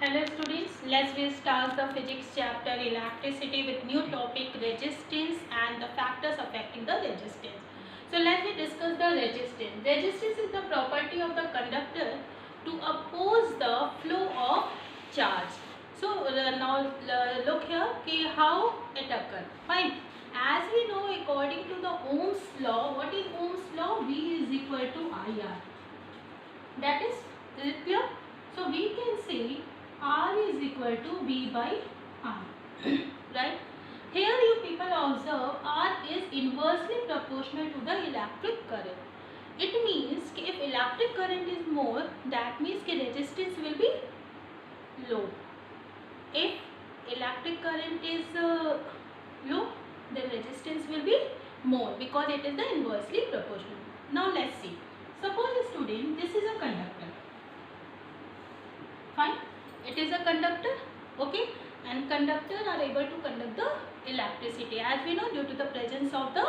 Hello students, let's start the physics chapter electricity with new topic resistance and the factors affecting the resistance. So let me discuss the resistance. Resistance is the property of the conductor to oppose the flow of charge. So now look here कि how it occurs. Fine. As we know, according to the Ohm's law, what is Ohm's law? V is equal to IR. That is it clear? So we can say R is equal to V by R. Right? Here you people observe R is inversely proportional to the electric current. It means कि if electric current is more, that means कि resistance will be low. If electric current is low, then resistance will be more because it is the inversely proportional. Now let's see. Suppose student, this is a conductor. Fine, it is a conductor, okay, and conductor are able to conduct the electricity, as we know, due to the presence of the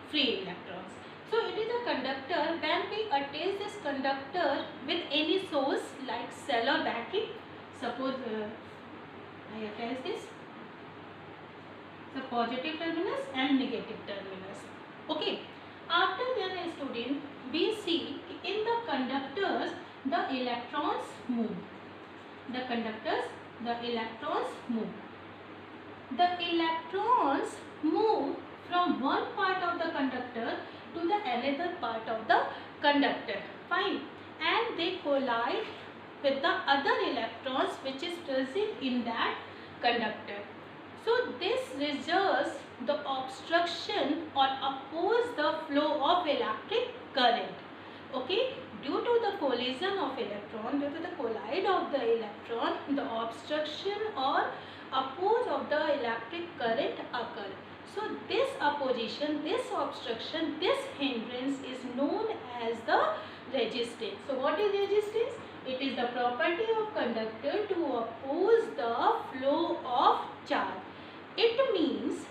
free electrons. So it is a conductor. When we attach this conductor with any source like cell or battery, suppose I attach this, the positive terminus and negative terminus, okay. After that, student, we see in the conductors the electrons move. The conductors, the electrons move. The electrons move from one part of the conductor to the another part of the conductor. Fine. And they collide with the other electrons which is present in that conductor. So this results the obstruction or oppose the flow of electric current. Okay, due to the collision of electron, due to the collide of the electron, the obstruction or oppose of the electric current occur. So this opposition, this obstruction, this hindrance is known as the resistance. So what is resistance? It is the property of conductor to oppose the flow of charge. It means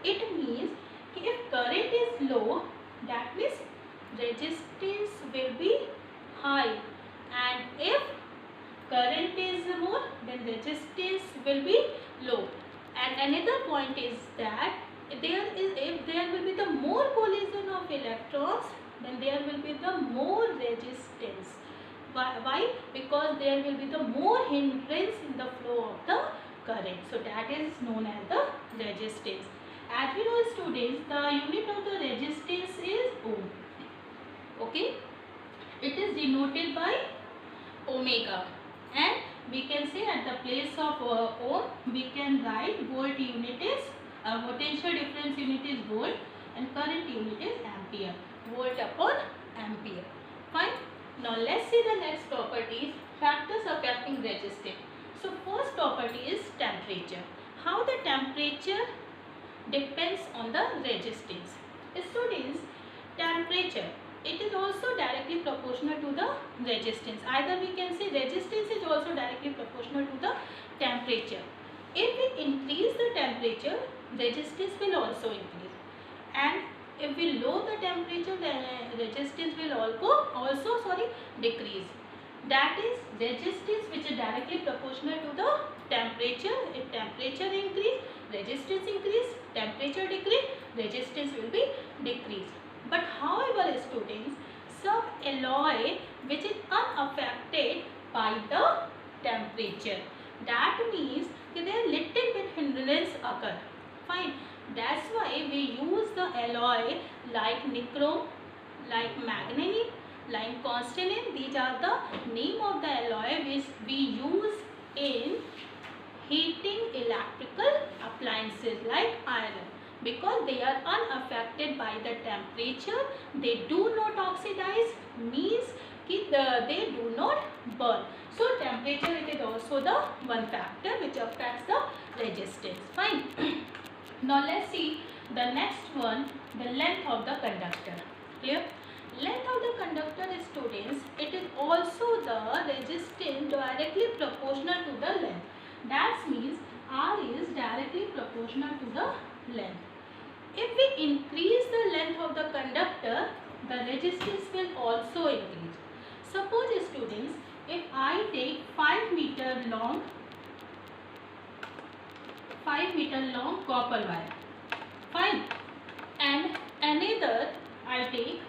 if current is low, that means resistance will be high, and if current is more, then resistance will be low. And another point is that if there will be the more collision of electrons, then there will be the more resistance. Why? Because there will be the more hindrance in the flow of the current. So that is known as the resistance. As we know, students, the unit of the resistance is ohm. Okay, it is denoted by omega, and we can say at the place of ohm we can write volt unit is potential difference unit is volt and current unit is ampere, volt upon ampere. Fine. Now let's see the next properties, factors affecting resistance. So first property is temperature. How the temperature depends on the resistance. Students, temperature, it is also directly proportional to the resistance. Either we can say resistance is also directly proportional to the temperature. If we increase the temperature, resistance will also increase, and if we lower the temperature, then resistance will also decrease. That is resistance which is directly proportional to the temperature. If temperature increase, resistance increase, temperature decrease, resistance will be decreased. But however, students, some alloy which is unaffected by the temperature, that means that there little bit hindrance occur. Fine. That's why we use the alloy like nichrome, like manganese, like constantan. These are the name of the alloy which we use in heating electrical appliances like iron, because they are unaffected by the temperature. They do not oxidize, means they do not burn. So temperature, it is also the one factor which affects the resistance. Fine. Now let's see the next one, the length of the conductor. Clear? Length of the conductor, students, it is also the resistance directly proportional to the length. That means R is directly proportional to the length. If we increase the length of the conductor, the resistance will also increase. Suppose, students, if I take 5 meter long 5 meter long copper wire. Fine. And another I take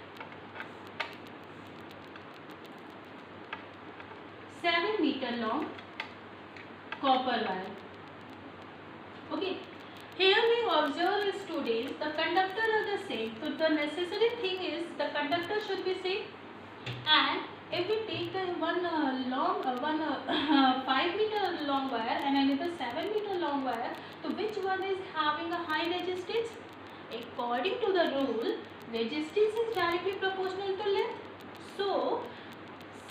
7 meter long copper wire. Okay. Here we observe students, the conductor are the same. So the necessary thing is the conductor should be same. And if we take one 5 meter long wire and another 7 meter long wire, so which one is having a high resistance? According to the rule, resistance is directly proportional to length. So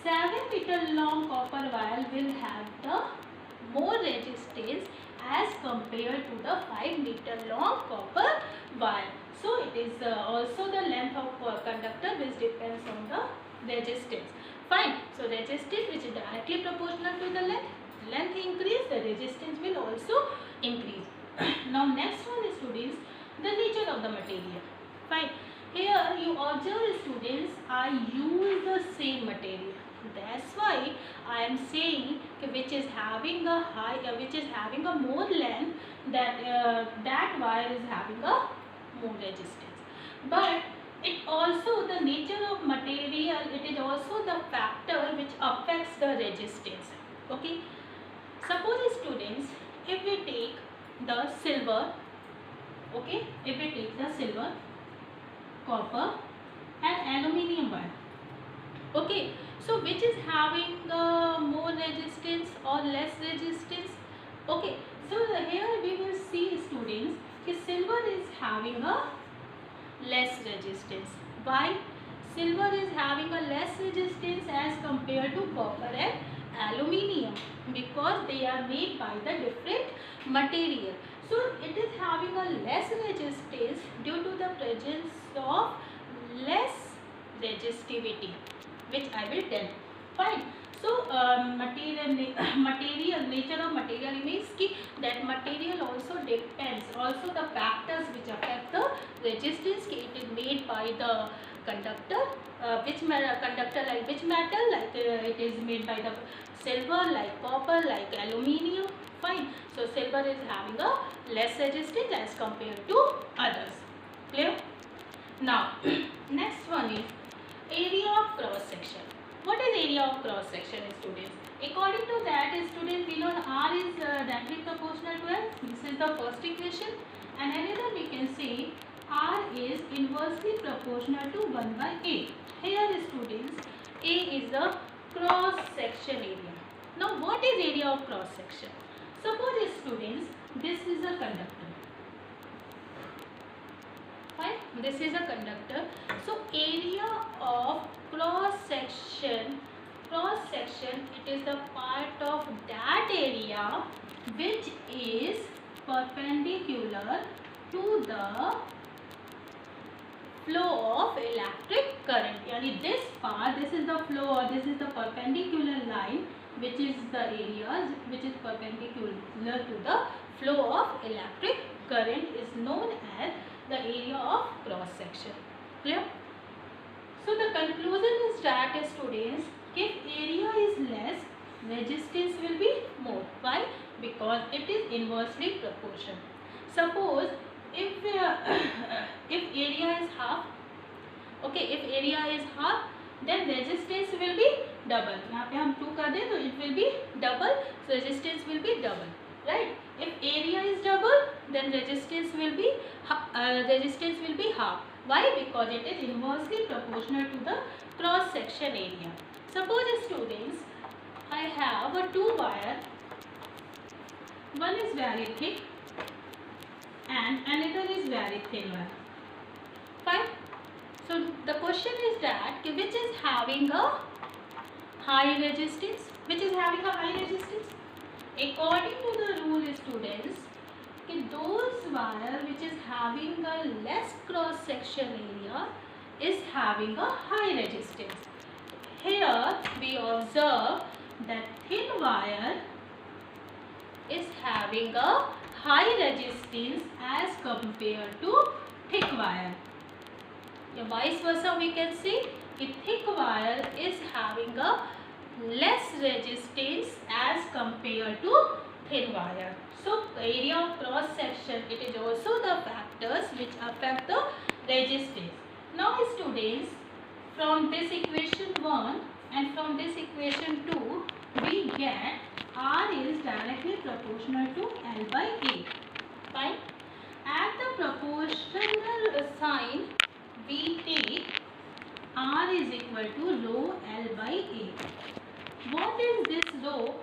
7 meter long copper wire will have the more resistance as compared to the 5 meter long copper wire. So it is also the length of conductor which depends on the resistance. Fine. So resistance which is directly proportional to the length. Length increase, the resistance will also increase. Now next one is students, the nature of the material. Fine. Here you observe students, I use the same material. That's why I am saying which is having a high, which is having a more length, that wire is having a more resistance. But it also the nature of material, it is also the factor which affects the resistance. Okay. Suppose students, if we take the silver, okay, if we take the silver, copper and aluminium wire. Okay. So which is having more resistance or less resistance? Okay. So here we will see students, silver is having a less resistance. Why? Silver is having a less resistance as compared to copper and aluminium, because they are made by the different material. So it is having a less resistance due to the presence of less resistivity, which I will tell. Fine. So material nature of material means that material also depends, also the factors which affect the resistance. It is made by the conductor, which conductor like which metal, like it is made by the silver, like copper, like aluminium. Fine. So silver is having a less resistance as compared to others. Clear? Now next one is area of cross section. What is area of cross section, students? According to that, students, we know R is directly proportional to L. This is the first equation. And another we can say R is inversely proportional to 1 by A. Here, students, A is the cross section area. Now what is area of cross section? Suppose, students, this is a conductor. Fine. This is a conductor. So area of cross section, it is the part of that area which is perpendicular to the flow of electric current. Yani this part, this is the flow, or this is the perpendicular line, which is the area which is perpendicular to the flow of electric current, is known as the area of cross section. Clear? So the conclusion is that, students, if area is less, resistance will be more. Why? Because it is inversely proportional. Suppose if area is half, okay, if area is half, then resistance will be double. यहाँ पे हम 2 कर दें तो it will be double, so resistance will be double, right? If area is double, then resistance will be half. Why? Because it is inversely proportional to the cross section area. Suppose, students, I have a 2 wire. One is very thick and another is very thin wire. Fine. So the question is that which is having a high resistance? Which is having a high resistance? According to the rule, students, those wire which is having a less cross section area is having a high resistance. Here we observe that thin wire is having a high resistance as compared to thick wire. Vice versa, we can see thick wire is having a less resistance as compared to thin wire. So area of cross section, it is also the factors which affect the resistance. Now students, from this equation 1 and from this equation 2, we get R is directly proportional to L by A. Fine. At the proportional sign, we take R is equal to rho L by A. What is this rho?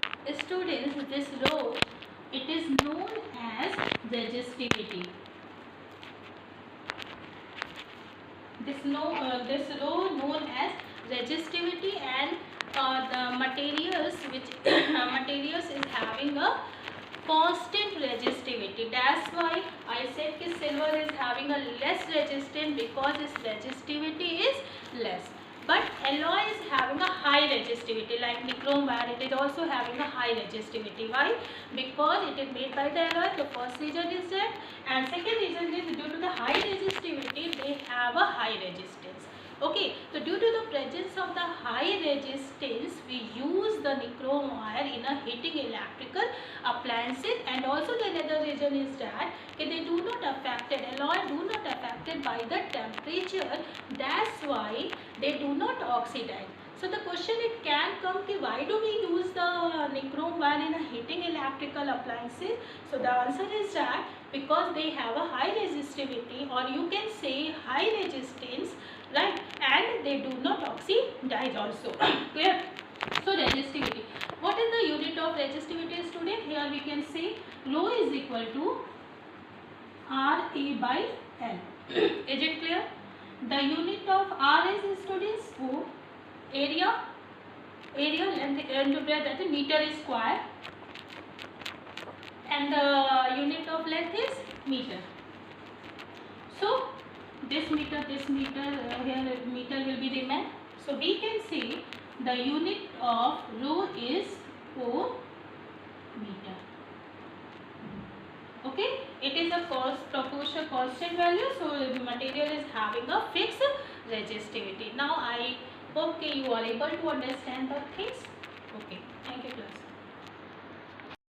Students, this rho, it is known as resistivity. This rho known as resistivity, and the materials which materials is having a constant resistivity. That's why I said that silver is having a less resistance, because its resistivity is less. But alloy is having a high resistivity, like nichrome wire, it is also having a high resistivity. Why? Because it is made by the alloy. The first reason is that, and second reason is due to the high resistivity, they have a high resistance. Okay, so due to the presence of the high resistance, we use the nichrome wire in a heating electrical appliances. And also the another reason is that they do not affected, alloy do not affected by the temperature. That's why they do not oxidize. So the question it can come ki why do we use the nichrome wire in a heating electrical appliances? So the answer is that because they have a high resistivity, or you can say high resistance, right, and they do not oxidize also. Clear? So resistivity. What is the unit of resistivity, student? Here we can say rho is equal to Ra by L. Is it clear? The unit of R is, students, O. Area length into breadth, that is meter square, and the unit of length is meter. So this meter, here meter will be remain. So we can say the unit of rho is O meter. Okay, it is a proportional constant value, so the material is having a fixed resistivity. Now I hope you are able to understand the things. Okay, thank you class.